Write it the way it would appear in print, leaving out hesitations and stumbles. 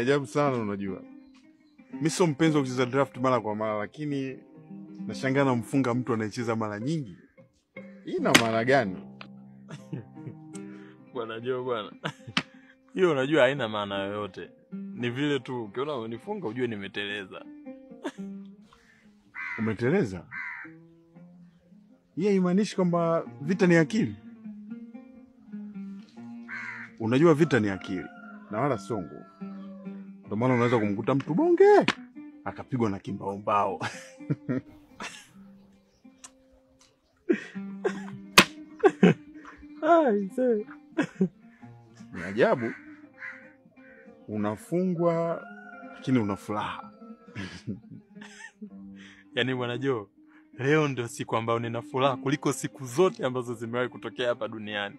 ajabu sana unajua. Mimi sio mpenzi wa kucheza draft mara kwa mara, lakini nashangaa namfunga mtu anayecheza mara nyingi. Ina maana gani? Bwana Joe bwana. Hiyo unajua haina maana yoyote. Ni vile tu ukiona unifunga ujue nimeteleza. Umeteleza? Yeye imaanishi kwamba vita ni akili. Unajua vita ni akili na wala sio nguvu. Ndio maana unaweza kumkuta mtu bonge akapigwa na kimbaombao. Mzee. Ni ajabu. Unafungwa lakini una furaha. Yaani Bwana Joe, leo ndio siku ambayo nina furaha kuliko siku zote ambazo zimewahi kutokea hapa duniani.